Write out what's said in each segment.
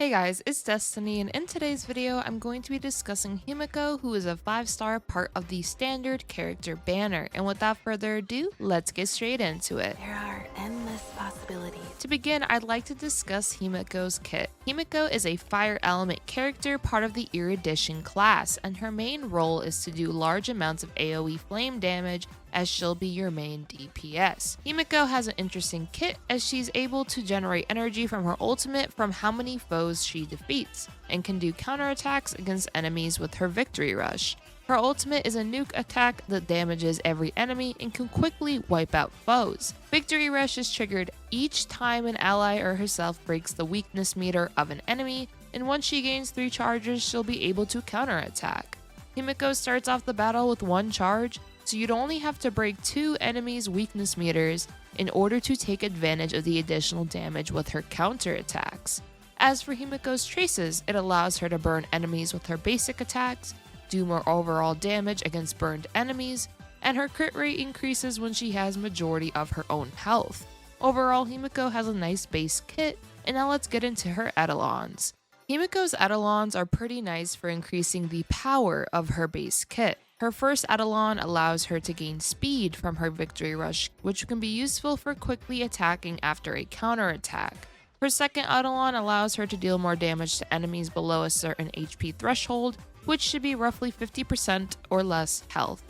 Hey guys, it's Destiny, and in today's video, I'm going to be discussing Himeko, who is a 5-star part of the standard character banner. And without further ado, let's get straight into it. There are endless possibilities. To begin, I'd like to discuss Himeko's kit. Himeko is a fire element character part of the Erudition class, and her main role is to do large amounts of AoE flame damage, as she'll be your main DPS. Himeko has an interesting kit as she's able to generate energy from her ultimate from how many foes she defeats, and can do counterattacks against enemies with her Victory Rush. Her ultimate is a nuke attack that damages every enemy and can quickly wipe out foes. Victory Rush is triggered each time an ally or herself breaks the weakness meter of an enemy, and once she gains 3 charges, she'll be able to counterattack. Himeko starts off the battle with 1 charge, so you'd only have to break 2 enemies' weakness meters in order to take advantage of the additional damage with her counterattacks. As for Himeko's traces, it allows her to burn enemies with her basic attacks, do more overall damage against burned enemies, and her crit rate increases when she has majority of her own health. Overall, Himeko has a nice base kit, and now let's get into her etalons. Himeko's etalons are pretty nice for increasing the power of her base kit. Her first etalon allows her to gain speed from her Victory Rush, which can be useful for quickly attacking after a counterattack. Her second etalon allows her to deal more damage to enemies below a certain HP threshold, which should be roughly 50% or less health.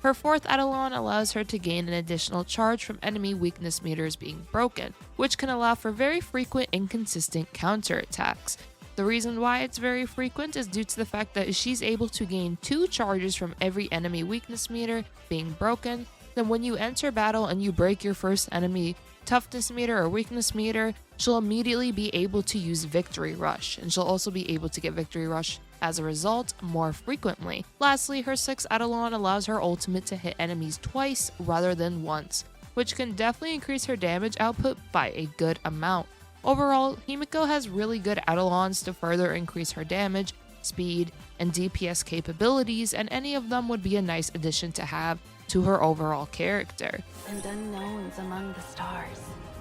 Her fourth etalon allows her to gain an additional charge from enemy weakness meters being broken, which can allow for very frequent and consistent counterattacks. The reason why it's very frequent is due to the fact that she's able to gain 2 charges from every enemy weakness meter being broken. Then when you enter battle and you break your first enemy toughness meter or weakness meter, she'll immediately be able to use Victory Rush, and she'll also be able to get Victory Rush as a result more frequently. Lastly, her 6th etalon allows her ultimate to hit enemies twice rather than once, which can definitely increase her damage output by a good amount. Overall, Himeko has really good etalons to further increase her damage, speed, and DPS capabilities, and any of them would be a nice addition to have to her overall character. And unknowns among the stars.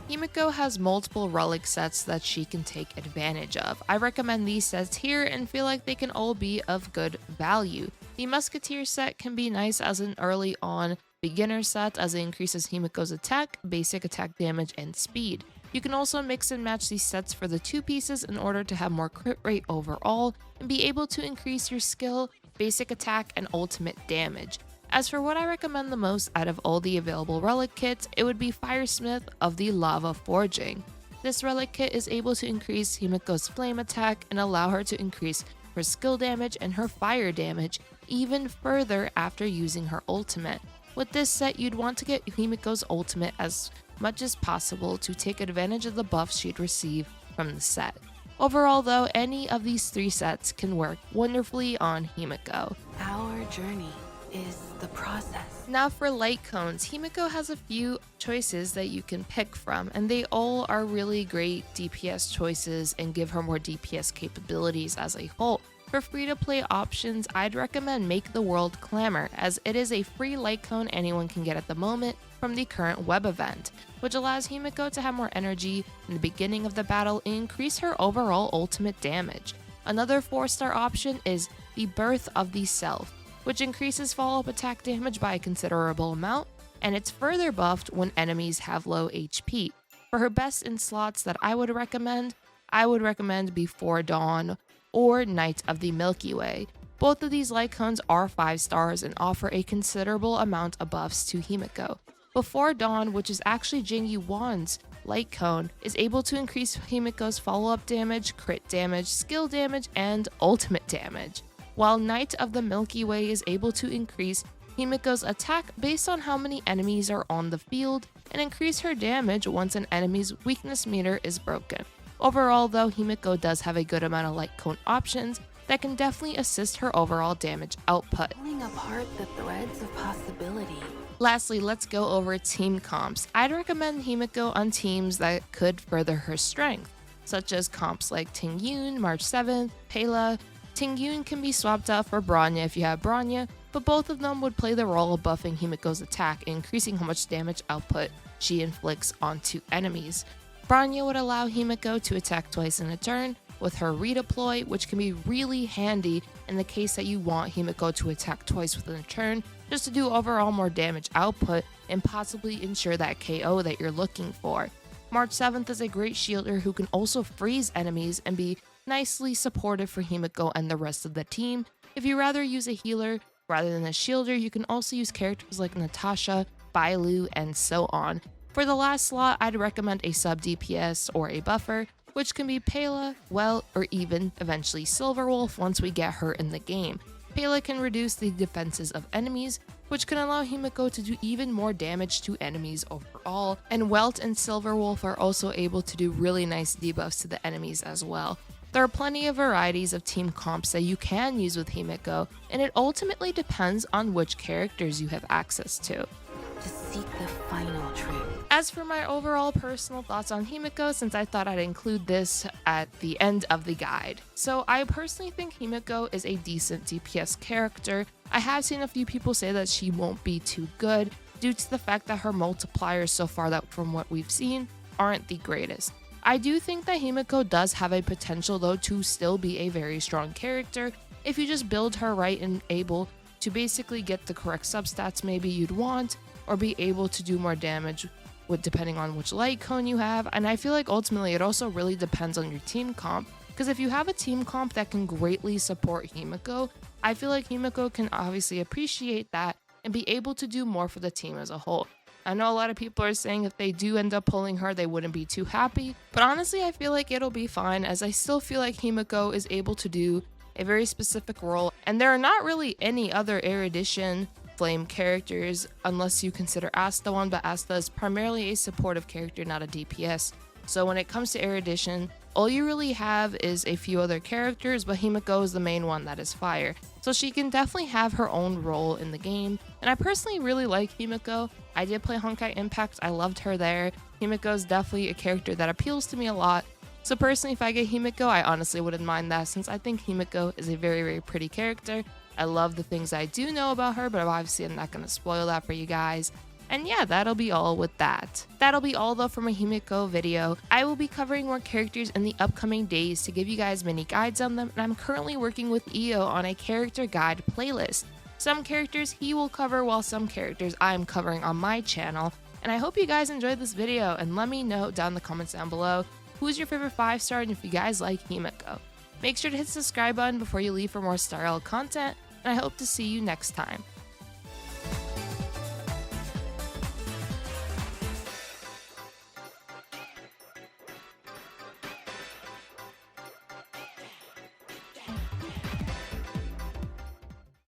Himeko has multiple relic sets that she can take advantage of. I recommend these sets here and feel like they can all be of good value. The Musketeer set can be nice as an early on beginner set as it increases Himeko's attack, basic attack damage, and speed. You can also mix and match these sets for the 2 pieces in order to have more crit rate overall and be able to increase your skill, basic attack, and ultimate damage. As for what I recommend the most out of all the available relic kits, it would be Firesmith of the Lava Forging. This relic kit is able to increase Himeko's flame attack and allow her to increase her skill damage and her fire damage even further after using her ultimate. With this set, you'd want to get Himeko's ultimate as much as possible to take advantage of the buffs she'd receive from the set. Overall though, any of these 3 sets can work wonderfully on Himeko. Our journey is the process. Now for light cones, Himeko has a few choices that you can pick from, and they all are really great DPS choices and give her more DPS capabilities as a whole. For free-to-play options, I'd recommend Make the World Clamor, as it is a free light cone anyone can get at the moment from the current web event, which allows Himeko to have more energy in the beginning of the battle and increase her overall ultimate damage. Another 4-star option is the Birth of the Self, which increases follow-up attack damage by a considerable amount, and it's further buffed when enemies have low HP. For her best in slots that I would recommend Before Dawn or Night of the Milky Way. Both of these light cones are 5 stars and offer a considerable amount of buffs to Himeko. Before Dawn, which is actually Jing Yuan's light cone, is able to increase Himeko's follow-up damage, crit damage, skill damage, and ultimate damage, while Night of the Milky Way is able to increase Himeko's attack based on how many enemies are on the field and increase her damage once an enemy's weakness meter is broken. Overall though, Himeko does have a good amount of light cone options that can definitely assist her overall damage output. Pulling apart the threads of possibility. Lastly, let's go over team comps. I'd recommend Himeko on teams that could further her strength, such as comps like Tingyun, March 7th, Pela. Tingyun can be swapped out for Bronya if you have Bronya, but both of them would play the role of buffing Himeko's attack and increasing how much damage output she inflicts onto enemies. Bronya would allow Himeko to attack twice in a turn, with her redeploy, which can be really handy in the case that you want Himeko to attack twice within a turn, just to do overall more damage output and possibly ensure that KO that you're looking for. March 7th is a great shielder who can also freeze enemies and be nicely supportive for Himeko and the rest of the team. If you rather use a healer rather than a shielder, you can also use characters like Natasha, Bailu, and so on. For the last slot, I'd recommend a sub DPS or a buffer, which can be Pela, well, or even eventually Silverwolf once we get her in the game. Pela can reduce the defenses of enemies, which can allow Himeko to do even more damage to enemies overall, and Welt and Silverwolf are also able to do really nice debuffs to the enemies as well. There are plenty of varieties of team comps that you can use with Himeko, and it ultimately depends on which characters you have access to. To seek the final truth. As for my overall personal thoughts on Himeko, since I thought I'd include this at the end of the guide. So I personally think Himeko is a decent DPS character. I have seen a few people say that she won't be too good due to the fact that her multipliers so far that from what we've seen aren't the greatest. I do think that Himeko does have a potential though to still be a very strong character if you just build her right and able to basically get the correct substats maybe you'd want, or be able to do more damage with depending on which light cone you have. And I feel like ultimately it also really depends on your team comp, because if you have a team comp that can greatly support Himeko, I feel like Himeko can obviously appreciate that and be able to do more for the team as a whole. I know a lot of people are saying if they do end up pulling her, they wouldn't be too happy, but honestly I feel like it'll be fine, as I still feel like Himeko is able to do a very specific role, and there are not really any other Erudition Flame characters unless you consider Asta one, but Asta is primarily a supportive character, not a DPS. So when it comes to Erudition, all you really have is a few other characters, but Himeko is the main one that is fire. So she can definitely have her own role in the game, and I personally really like Himeko. I did play Honkai Impact, I loved her there. Himeko is definitely a character that appeals to me a lot. So personally, if I get Himeko, I honestly wouldn't mind that, since I think Himeko is a very, very pretty character. I love the things I do know about her, but obviously I'm not going to spoil that for you guys. And yeah, that'll be all with that. That'll be all though for my Himeko video. I will be covering more characters in the upcoming days to give you guys mini guides on them, and I'm currently working with EO on a character guide playlist. Some characters he will cover, while some characters I'm covering on my channel. And I hope you guys enjoyed this video, and let me know down in the comments down below who's your favorite 5-star and if you guys like Himeko. Make sure to hit the subscribe button before you leave for more Star L content, and I hope to see you next time.